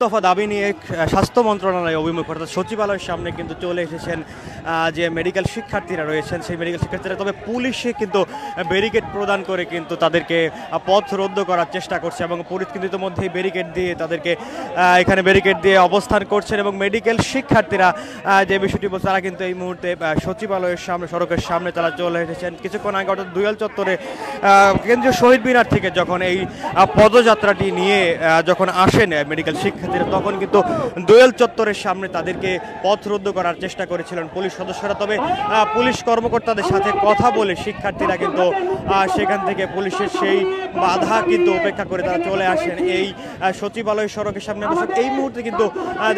দফা দাবি নিয়ে স্বাস্থ্য মন্ত্রণালয় অভিমুখ অর্থাৎ সচিবালয়ের সামনে কিন্তু চলে এসেছেন যে মেডিকেল শিক্ষার্থীরা রয়েছেন সেই মেডিকেল শিক্ষার্থীরা। তবে পুলিশে কিন্তু ব্যারিকেড প্রদান করে কিন্তু তাদেরকে পথ রোধ করার চেষ্টা করছে এবং পুলিশ কিন্তু ইতিমধ্যেই ব্যারিকেড দিয়ে তাদেরকে এখানে ব্যারিকেড দিয়ে অবস্থান করছেন এবং মেডিকেল শিক্ষার্থীরা যে বিষয়টি বলছে তারা কিন্তু এই মুহূর্তে সচিবালয়ের সামনে সড়কের সামনে তারা চলে এসেছেন। কিছুক্ষণ আগে অর্থাৎ দুয়াল চত্বরে কেন্দ্রীয় শহীদ মিনার থেকে যখন এই পদযাত্রাটি নিয়ে যখন আসেন মেডিকেল শিক্ষার্থীরা তখন কিন্তু দোয়েল চত্বরের সামনে তাদেরকে পথ রোধ করার চেষ্টা করেছিলেন পুলিশ সদস্যরা। তবে পুলিশ কর্মকর্তাদের সাথে কথা বলে শিক্ষার্থীরা কিন্তু সেখান থেকে পুলিশের সেই বাধা কিন্তু উপেক্ষা করে তারা চলে আসেন এই সচিবালয় সড়কের সামনে। এই মুহূর্তে কিন্তু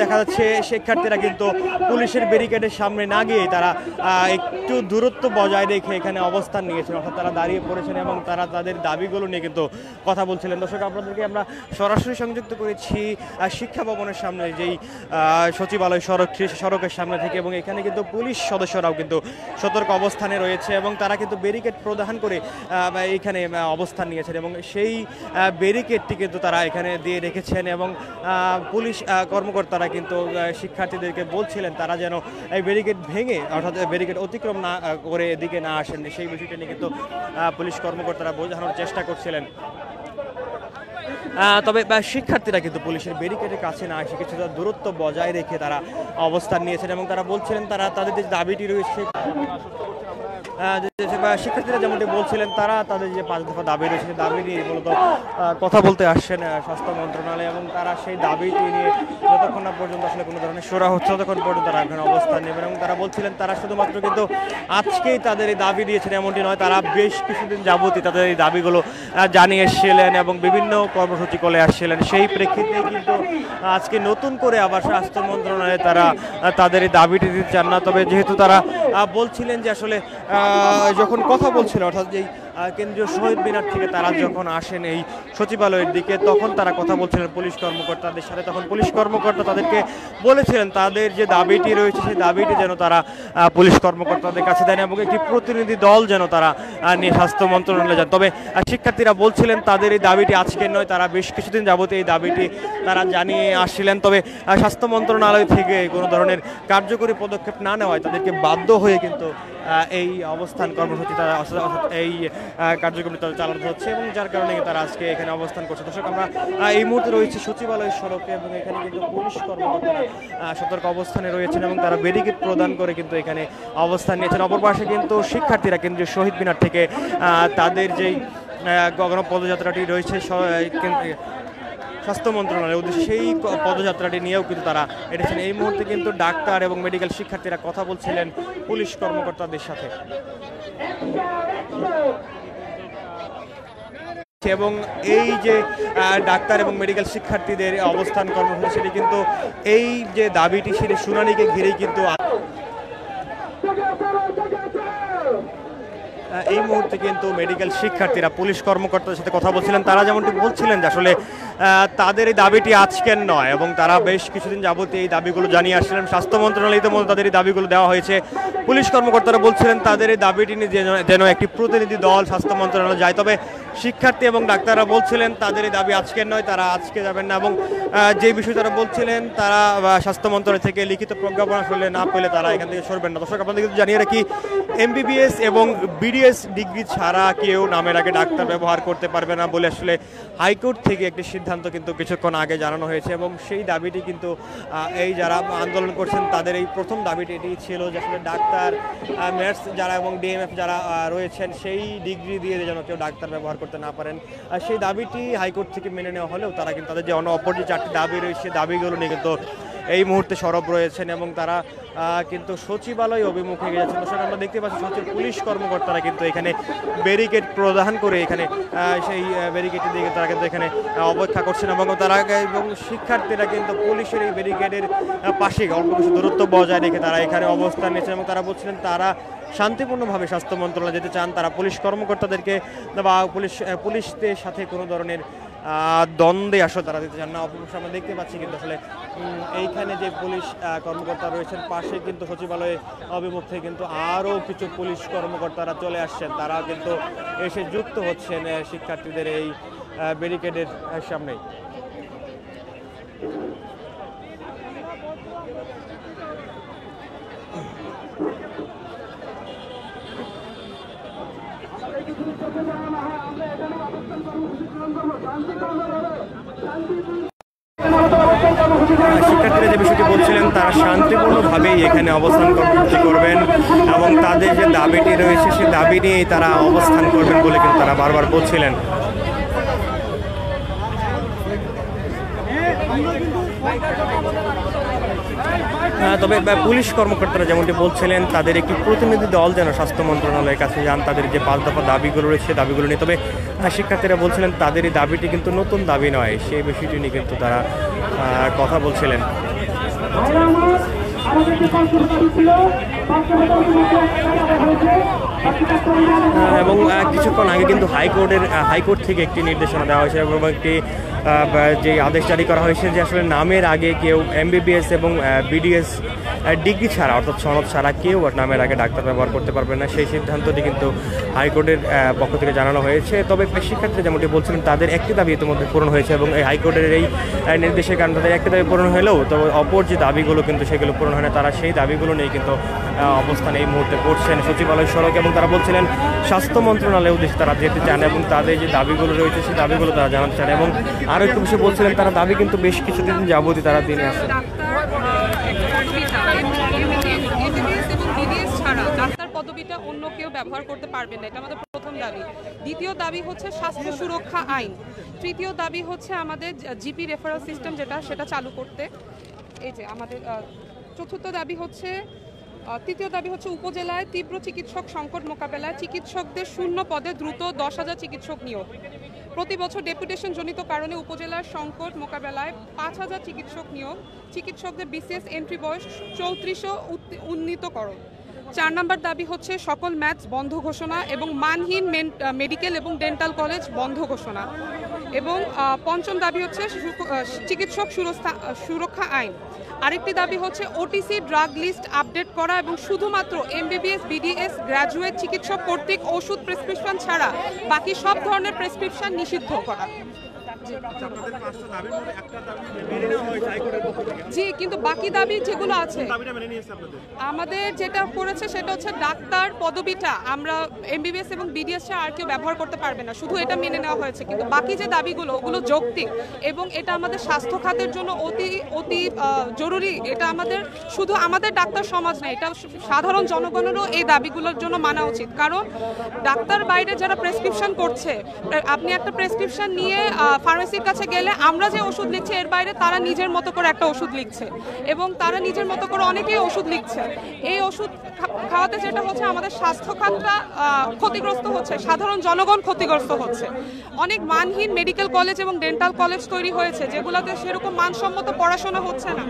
দেখা যাচ্ছে শিক্ষার্থীরা কিন্তু পুলিশের ব্যারিকেডের সামনে না গিয়ে তারা একটু দূরত্ব বজায় রেখে এখানে অবস্থান নিয়েছেন, অর্থাৎ তারা দাঁড়িয়ে পড়েছেন এবং তারা তাদের দাবিগুলো নিয়ে কিন্তু কথা বলছিলেন। দর্শক, আপনাদেরকে আমরা সরাসরি সংযুক্ত করেছি শিক্ষা ভবনের সামনে যেই সচিবালয় সড়কের সামনে থেকে এবং এখানে কিন্তু পুলিশ সদস্যরাও কিন্তু সতর্ক অবস্থানে রয়েছে এবং তারা কিন্তু ব্যারিকেড প্রদান করে এখানে অবস্থান নিয়েছেন এবং সেই ব্যারিকেডটি কিন্তু তারা এখানে দিয়ে রেখেছেন এবং পুলিশ কর্মকর্তারা কিন্তু শিক্ষার্থীদেরকে বলছিলেন তারা যেন এই ব্যারিকেড ভেঙে অর্থাৎ ব্যারিকেড অতিক্রম না করে এদিকে না আসেন। সেই বিষয়টি নিয়ে কিন্তু পুলিশ কর্মকর্তারা বোঝানোর চেষ্টা করছিলেন। তবে শিক্ষার্থীরা কিন্তু পুলিশের ব্যারিকেডের কাছে না এসে কিছুটা দূরত্ব বজায় রেখে তারা অবস্থান নিয়েছেন এবং তারা বলছিলেন তারা তাদের যে দাবিটি রয়েছে শিক্ষার্থীরা যেমনটি বলছিলেন তারা তাদের যে 5 দফা দাবি রয়েছে সেই দাবি নিয়ে মূলত কথা বলতে আসছেন স্বাস্থ্য মন্ত্রণালয় এবং তারা সেই দাবিটি নিয়ে যতক্ষণ না পর্যন্ত আসলে কোনো ধরনের সুরা হচ্ছে ততক্ষণ পর্যন্ত তারা এখানে অবস্থান নেবেন এবং তারা বলছিলেন তারা শুধুমাত্র কিন্তু আজকেই তাদের এই দাবি দিয়েছেন এমনটি নয়, তারা বেশ কিছুদিন যাবতই তাদের এই দাবিগুলো জানিয়ে এসেছিলেন এবং বিভিন্ন কর্মসূচি করে আসছিলেন। সেই প্রেক্ষিতে কিন্তু আজকে নতুন করে আবার স্বাস্থ্য মন্ত্রণালয়ে তারা তাদের এই দাবিটি দিতে চান না। তবে যেহেতু তারা বলছিলেন যে আসলে যখন কথা বলছিল অর্থাৎ যেই কেন্দ্রীয় শহীদ মিনার থেকে তারা যখন আসেন এই সচিবালয়ের দিকে তখন তারা কথা বলছিলেন পুলিশ কর্মকর্তাদের সাথে, তখন পুলিশ কর্মকর্তা তাদেরকে বলেছিলেন তাদের যে দাবিটি রয়েছে সেই দাবিটি যেন তারা পুলিশ কর্মকর্তাদের কাছে দেন এবং একটি প্রতিনিধি দল যেন তারা নিয়ে স্বাস্থ্য মন্ত্রণালয়ে যান। তবে শিক্ষার্থীরা বলছিলেন তাদের এই দাবিটি আজকের নয়, তারা বেশ কিছুদিন যাবত এই দাবিটি তারা জানিয়ে আসছিলেন। তবে স্বাস্থ্য মন্ত্রণালয় থেকে কোনো ধরনের কার্যকরী পদক্ষেপ না নেওয়ায় তাদেরকে বাধ্য হয়ে কিন্তু এই অবস্থান কর্মসূচি তারা এই কার্যক্রম তারা চালানো হচ্ছে এবং যার কারণে তারা আজকে এখানে অবস্থান করছে। দর্শক, আমরা এই মুহূর্তে রয়েছে সচিবালয় সড়কে এবং এখানে কিন্তু পুলিশ কর্মকর্তারা সতর্ক অবস্থানে রয়েছেন এবং তারা ব্যারিকেড প্রদান করে কিন্তু এখানে অবস্থান নিয়েছেন। অপর পাশে কিন্তু শিক্ষার্থীরা কেন্দ্রীয় শহীদ মিনার থেকে তাদের যেই পদযাত্রাটি রয়েছে স্বাস্থ্য মন্ত্রণালয়ের উদ্দেশ্যে সেই পদযাত্রাটি নিয়েও কিন্তু তারা এসেছেন। এই মুহূর্তে কিন্তু ডাক্তার এবং মেডিকেল শিক্ষার্থীরা কথা বলছিলেন পুলিশ কর্মকর্তাদের সাথে এবং এই যে ডাক্তার এবং মেডিকেল শিক্ষার্থীদের অবস্থান কর্মসূচি সেটি কিন্তু এই যে দাবিটি সেটি শুনানিকে ঘিরেই কিন্তু এই মুহূর্তে কিন্তু মেডিকেল শিক্ষার্থীরা পুলিশ কর্মকর্তাদের সাথে কথা বলছিলেন। তারা যেমনটি বলছিলেন যে আসলে তাদের এই দাবিটি আজকের নয় এবং তারা বেশ কিছুদিন যাবতীয় এই দাবিগুলো জানিয়ে আসছিলেন। স্বাস্থ্য মন্ত্রণালয় ইতিমধ্যে তাদের এই দাবিগুলো দেওয়া হয়েছে। পুলিশ কর্মকর্তারা বলছিলেন তাদের এই দাবিটি নিয়ে যেন একটি প্রতিনিধি দল স্বাস্থ্য মন্ত্রণালয়ে যায়। তবে শিক্ষার্থী এবং ডাক্তাররা বলছিলেন তাদের এই দাবি আজকের নয়, তারা আজকে যাবেন না এবং যে বিষয়ে তারা বলছিলেন তারা স্বাস্থ্য মন্ত্রণালয় থেকে লিখিত প্রজ্ঞাপন আসলে না পেলে তারা এখান থেকে সরবেন না। দর্শক, আপনাদের কিন্তু জানিয়ে রাখি MBBS এবং BDS ডিগ্রি ছাড়া কেউ নামের আগে ডাক্তার ব্যবহার করতে পারবে না বলে আসলে হাইকোর্ট থেকে একটি সিদ্ধান্ত কিন্তু কিছুক্ষণ আগে জানানো হয়েছে এবং সেই দাবিটি কিন্তু এই যারা আন্দোলন করছেন তাদের এই প্রথম দাবিটি এটি ছিল যে আসলে ডাক্তার নার্স যারা এবং DMF যারা রয়েছেন সেই ডিগ্রি দিয়ে যেন কেউ ডাক্তার ব্যবহার করতে না পারেন। সেই দাবিটি হাইকোর্ট থেকে মেনে নেওয়া হলেও তারা কিন্তু তাদের যে অপর যে 4টি দাবি রয়েছে দাবিগুলো নিয়ে কিন্তু এই মুহূর্তে সরব রয়েছেন এবং তারা কিন্তু সচিবালয় অভিমুখে যাচ্ছেন। দর্শক, আমরা দেখতে পাচ্ছি পুলিশ কর্মকর্তারা কিন্তু এখানে ব্যারিকেড প্রদান করে এখানে সেই ব্যারিকেডের দিকে তারা কিন্তু এখানে অপেক্ষা করছেন এবং তারা এবং শিক্ষার্থীরা কিন্তু পুলিশের এই ব্যারিকেডের পাশে অল্প কিছু দূরত্ব বজায় রেখে তারা এখানে অবস্থান নিয়েছেন এবং তারা বলছিলেন তারা শান্তিপূর্ণভাবে স্বাস্থ্য মন্ত্রণালয়ে যেতে চান। তারা পুলিশ কর্মকর্তাদেরকে বা পুলিশদের সাথে কোনো ধরনের দ্বন্দ্বে আসলে তারা দিতে চান না। অবশ্যই আমরা দেখতে পাচ্ছি কিন্তু আসলে এইখানে যে পুলিশ কর্মকর্তা রয়েছেন পাশে কিন্তু সচিবালয়ে অভিমুখ থেকে কিন্তু আরও কিছু পুলিশ কর্মকর্তারা চলে আসছেন, তারা কিন্তু এসে যুক্ত হচ্ছেন শিক্ষার্থীদের এই ব্যারিকেডের সামনেই। শিক্ষার্থীরা যে বিষয়টি বলছিলেন তারা শান্তিপূর্ণভাবেই এখানে অবস্থান কর্মসূচি করবেন এবং তাদের যে দাবিটি রয়েছে সেই দাবি নিয়েই তারা অবস্থান করবেন বলে কিন্তু তারা বারবার বলছিলেন। তবে পুলিশ কর্মকর্তারা যেমনটি বলছিলেন তাদের একটি প্রতিনিধি দল যেন স্বাস্থ্য মন্ত্রণালয়ের কাছে যান তাদের যে 5 দফা দাবিগুলো রয়েছে দাবিগুলো নিয়ে। তবে শিক্ষার্থীরা বলছিলেন তাদের এই দাবিটি কিন্তু নতুন দাবি নয়, সেই বিষয়টি নিয়ে কিন্তু তারা কথা বলছিলেন। এবং কিছুক্ষণ আগে কিন্তু হাইকোর্ট থেকে একটি নির্দেশনা দেওয়া হয়েছে এবং একটি যে আদেশ জারি করা হয়েছে যে আসলে নামের আগে কেউ MBBS এবং BDS ডিগ্রি ছাড়া অর্থাৎ সনদ ছাড়া কেউ নামের আগে ডাক্তার ব্যবহার করতে পারবে না, সেই সিদ্ধান্তটি কিন্তু হাইকোর্টের পক্ষ থেকে জানানো হয়েছে। তবে শিক্ষার্থী যেমনটি বলছিলেন তাদের একটি দাবি ইতিমধ্যে পূরণ হয়েছে এবং এই হাইকোর্টের এই নির্দেশের কারণে তাদের একটি দাবি পূরণ হলেও তবে অপর যে দাবিগুলো কিন্তু সেগুলো পূরণ হয় না, তারা সেই দাবিগুলো নিয়ে কিন্তু অবস্থান এই মুহূর্তে করছেন সচিবালয় সড়ক। এবং তারা বলছিলেন স্বাস্থ্য মন্ত্রণালয়ের উদ্দেশ্যে তারা যেতে চান এবং তাদের যে দাবিগুলো রয়েছে সেই দাবিগুলো তারা জানাতে চান। এবং আরও একটু বিষয় বলছিলেন তারা দাবি কিন্তু বেশ কিছুদিন যাবতই তারা দিনে আসেন। ডাক্তার পদবিটা অন্য কেউ ব্যবহার করতে পারবে না, এটা আমাদের প্রথম দাবি। দ্বিতীয় দাবি হচ্ছে স্বাস্থ্য সুরক্ষা আইন। তৃতীয় দাবি হচ্ছে আমাদের জিপি রেফারেল সিস্টেম সেটা চালু করতে। এই যে আমাদের চতুর্থ দাবি হচ্ছে তৃতীয় দাবি হচ্ছে উপজেলায় তীব্র চিকিৎসক সংকট মোকাবেলায় চিকিৎসকদের শূন্য পদে দ্রুত 10,000 চিকিৎসক নিয়োগ। প্রতি বছর ডেপুটেশন জনিত কারণে উপজেলার সংকট মোকাবেলায় 5,000 চিকিৎসক নিয়োগ। চিকিৎসকদের BCS এন্ট্রি বয়স 34 উন্নীতকরণ। 4 নম্বর দাবি হচ্ছে সকল ম্যাচ বন্ধ ঘোষণা এবং মানহীন মেডিকেল এবং ডেন্টাল কলেজ বন্ধ ঘোষণা। এবং পঞ্চম দাবি হচ্ছে চিকিৎসক সুরক্ষা আইন। আরেকটি দাবি হচ্ছে OTC ড্রাগ লিস্ট আপডেট করা এবং শুধুমাত্র MBBS BDS গ্র্যাজুয়েট চিকিৎসক কর্তৃক ওষুধ প্রেসক্রিপশন ছাড়া বাকি সব ধরনের প্রেসক্রিপশন নিষিদ্ধ করা। জি, কিন্তু বাকি দাবি যেগুলো আছে আমাদের যেটা করেছে সেটা হচ্ছে ডাক্তার পদবিটা আমরা MBBS এবং BDS ছাড়া আর কেউ ব্যবহার করতে পারবে না, শুধু এটা মেনে নেওয়া হয়েছে। কিন্তু বাকি যে দাবিগুলো ওগুলো যৌক্তিক এবং এটা আমাদের স্বাস্থ্য খাতের জন্য অতি জরুরি। এটা আমাদের শুধু আমাদের ডাক্তার সমাজ না, এটা সাধারণ জনগণেরও এই দাবিগুলোর জন্য মানা উচিত। কারণ ডাক্তার বাইরে যারা প্রেসক্রিপশন করছে, আপনি একটা প্রেসক্রিপশন নিয়ে ফার্মেসির কাছে গেলে আমরা যে ওষুধ লিখছি এর বাইরে তারা নিজের মতো করে একটা ওষুধ লিখছে এবং তারা নিজের মতো করে অনেকেই ওষুধ লিখছে। এই ওষুধ খাওয়াতে যেটা হচ্ছে আমাদের স্বাস্থ্য খাতটা ক্ষতিগ্রস্ত হচ্ছে, সাধারণ জনগণ ক্ষতিগ্রস্ত হচ্ছে। অনেক মানহীন মেডিকেল কলেজ এবং ডেন্টাল কলেজ তৈরি হয়েছে যেগুলোতে সেরকম মানসম্মত পড়াশোনা হচ্ছে না,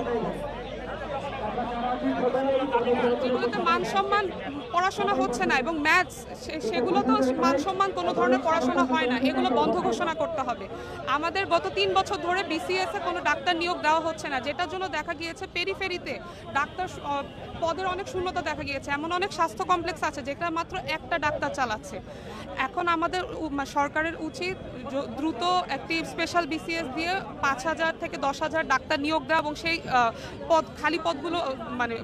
যেগুলোতে মানসম্মান পড়াশোনা হচ্ছে না এবং ম্যাথস সেগুলোতেও মানসম্মান কোনো ধরনের পড়াশোনা হয় না। এগুলো বন্ধ ঘোষণা করতে হবে। আমাদের গত 3 বছর ধরে BCS-এ কোনো ডাক্তার নিয়োগ দেওয়া হচ্ছে না, যেটার জন্য দেখা গিয়েছে পেরিফেরিতে ডাক্তার পদের অনেক শূন্যতা দেখা গিয়েছে। এমন অনেক স্বাস্থ্য কমপ্লেক্স আছে যেটা মাত্র একটা ডাক্তার চালাচ্ছে। এখন আমাদের সরকারের উচিত দ্রুত একটি স্পেশাল BCS দিয়ে 5,000 থেকে 10,000 ডাক্তার নিয়োগ দেওয়া এবং সেই খালি পদগুলো মানে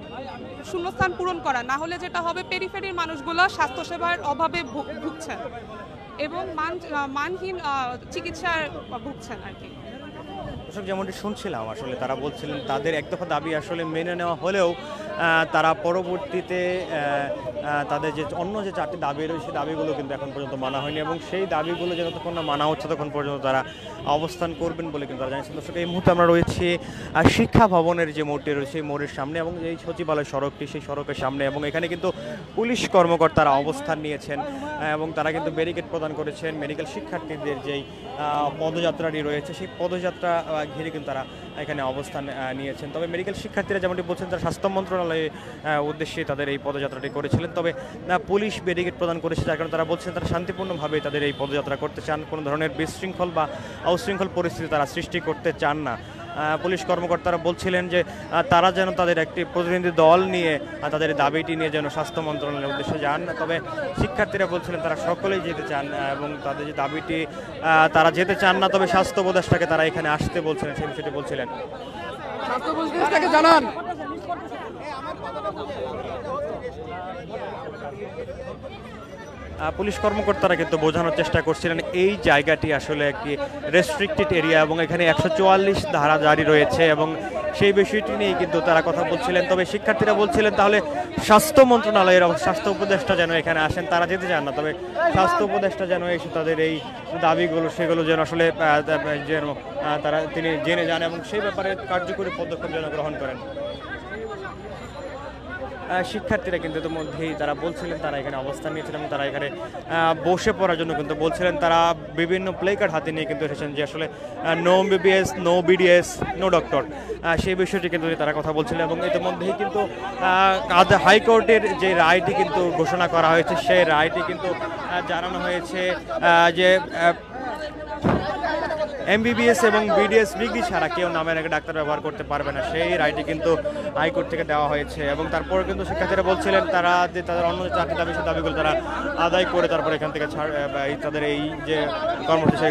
শূন্যস্থান পূরণ করা। না হলে যেটা হবে পেরিফেরির মানুষগুলো স্বাস্থ্যসেবার অভাবে ভুগছেন এবং মানহীন চিকিৎসার ভুগছেন আর কি। যেমনটি শুনছিলাম আসলে তারা বলছিলেন তাদের এক দফা দাবি আসলে মেনে নেওয়া হলেও তারা পরবর্তীতে তাদের যে অন্য যে 4টি দাবি রয়েছে সেই দাবিগুলো কিন্তু এখন পর্যন্ত মানা হয়নি এবং সেই দাবিগুলো যতক্ষণ না মানা হচ্ছে তখন পর্যন্ত তারা অবস্থান করবেন বলে কিন্তু তারা জানিয়েছেন। দর্শক, এই মুহূর্তে আমরা রয়েছি শিক্ষা ভবনের যে মোড়টি রয়েছে সেই মোড়ের সামনে এবং এই সচিবালয় সড়কটি সেই সড়কের সামনে এবং এখানে কিন্তু পুলিশ কর্মকর্তারা অবস্থান নিয়েছেন এবং তারা কিন্তু ব্যারিকেড প্রদান করেছেন। মেডিকেল শিক্ষার্থীদের যেই পদযাত্রাটি রয়েছে সেই পদযাত্রা ঘিরে কিন্তু তারা এখানে অবস্থান নিয়েছেন। তবে মেডিকেল শিক্ষার্থীরা যেমনটি বলছেন তারা স্বাস্থ্য মন্ত্রণালয়ের উদ্দেশ্যে তাদের এই পদযাত্রাটি করেছিলেন। তবে পুলিশ ব্যারিকেড প্রদান করেছে, যার কারণে তারা বলছেন তারা শান্তিপূর্ণভাবে তাদের এই পদযাত্রা করতে চান, কোনো ধরনের বিশৃঙ্খল বা অশৃঙ্খল পরিস্থিতি তারা সৃষ্টি করতে চান না। পুলিশ কর্মকর্তারা বলছিলেন যে তারা যেন তাদের একটি প্রতিনিধি দল নিয়ে তাদের দাবিটি নিয়ে যেন স্বাস্থ্য মন্ত্রণালয়ের উদ্দেশ্যে যান। তবে শিক্ষার্থীরা বলছিলেন তারা সকলেই যেতে চান এবং তাদের যে দাবিটি তারা যেতে চান না, তবে স্বাস্থ্য উপদেষ্টাকে তারা এখানে আসতে বলছিলেন সেই বিষয়টি বলছিলেন। স্বাস্থ্য উপদেষ্টাকে জানান। পুলিশ কর্মকর্তারা কিন্তু বোঝানোর চেষ্টা করছিলেন এই জায়গাটি আসলে একটি রেস্ট্রিক্টেড এরিয়া এবং এখানে 144 ধারা জারি রয়েছে এবং সেই বিষয়টি নিয়ে কিন্তু তারা কথা বলছিলেন। তবে শিক্ষার্থীরা বলছিলেন তাহলে স্বাস্থ্য মন্ত্রণালয়ের স্বাস্থ্য উপদেষ্টা যেন এখানে আসেন, তারা যেতে চান না, তবে স্বাস্থ্য উপদেষ্টা যেন এসে তাদের এই দাবিগুলো সেগুলো যেন আসলে যেন তিনি জেনে যান এবং সেই ব্যাপারে কার্যকরী পদক্ষেপ যেন গ্রহণ করেন। শিক্ষার্থীরা কিন্তু ইতিমধ্যেই তারা বলছিলেন তারা এখানে অবস্থান নিয়েছিলেন এবং তারা এখানে বসে পড়ার জন্য কিন্তু বলছিলেন। তারা বিভিন্ন প্লে কার্ড হাতে নিয়ে কিন্তু এসেছেন যে আসলে no MBBS, no BDS, no doctor, সেই বিষয়টি কিন্তু তারা কথা বলছিলেন। এবং ইতিমধ্যেই কিন্তু হাইকোর্টের যে রায়টি কিন্তু ঘোষণা করা হয়েছে সেই রায়টি কিন্তু জানানো হয়েছে যে এমবিবিএস এবং বিডিএস ডিগ্রি ছাড়া কেউ নামের আগে ডাক্তার ব্যবহার করতে পারবে না, সেই রায়টি কিন্তু হাইকোর্ট থেকে দেওয়া হয়েছে। এবং তারপরে কিন্তু শিক্ষার্থীরা বলছিলেন তারা যে তাদের অন্য যে চারটি দাবি সেই দাবিগুলো তারা আদায় করে তারপরে এখান থেকে তাদের এই যে কর্মসূচি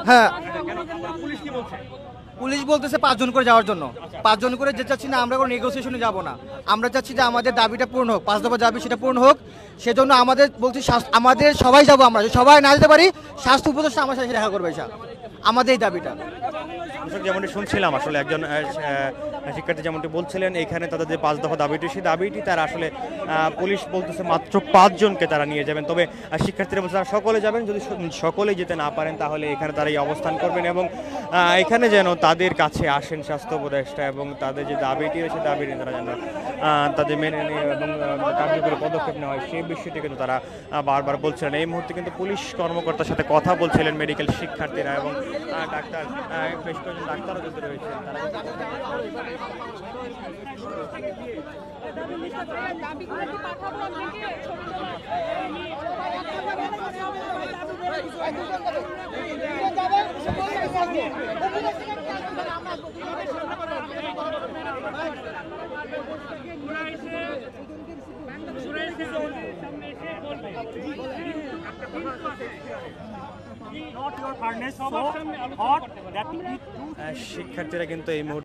হ্যাঁ, পুলিশ বলতেছে 5 জন করে যাওয়ার জন্য। 5 জন করে যেতে চাচ্ছি না, আমরা কোনো নেগোসিয়েশনে যাব না। আমরা চাচ্ছি যে আমাদের দাবিটা পূর্ণ হোক, 5 দফা দাবি সেটা পূর্ণ হোক। সেজন্য আমাদের বলছি আমাদের সবাই যাব, আমরা যদি সবাই না যেতে পারি স্বাস্থ্য উপদেষ্টা আমার সাথে দেখা করবে, এটা আমাদের এই দাবিটা। যেমনটি শুনছিলাম আসলে একজন শিক্ষার্থী যেমনটি বলছিলেন এখানে তাদের যে 5 দফা দাবিটি সেই দাবিটি তারা আসলে পুলিশ বলতেছে মাত্র 5 জনকে তারা নিয়ে যাবেন। তবে শিক্ষার্থীরা বলছে তারা সকলে যাবেন, যদি সকলেই যেতে না পারেন তাহলে এখানে তারা এই অবস্থান করবেন এবং এখানে যেন তাদের কাছে আসেন স্বাস্থ্য উপদেষ্টা এবং তাদের যে দাবিটি সেই দাবিটি তারা যেন তাদের মেনে নিয়ে এবং কার্যকরী পদক্ষেপ নেওয়া হয় সেই বিষয়টি কিন্তু তারা বারবার বলছিলেন। এই মুহূর্তে কিন্তু পুলিশ কর্মকর্তার সাথে কথা বলছিলেন মেডিকেল শিক্ষার্থীরা এবং ডাক্তার, বেশ কয়েকজন ডাক্তারও কিন্তু রয়েছেন। শিক্ষার্থীরা কিন্তু এই মুহূর্তে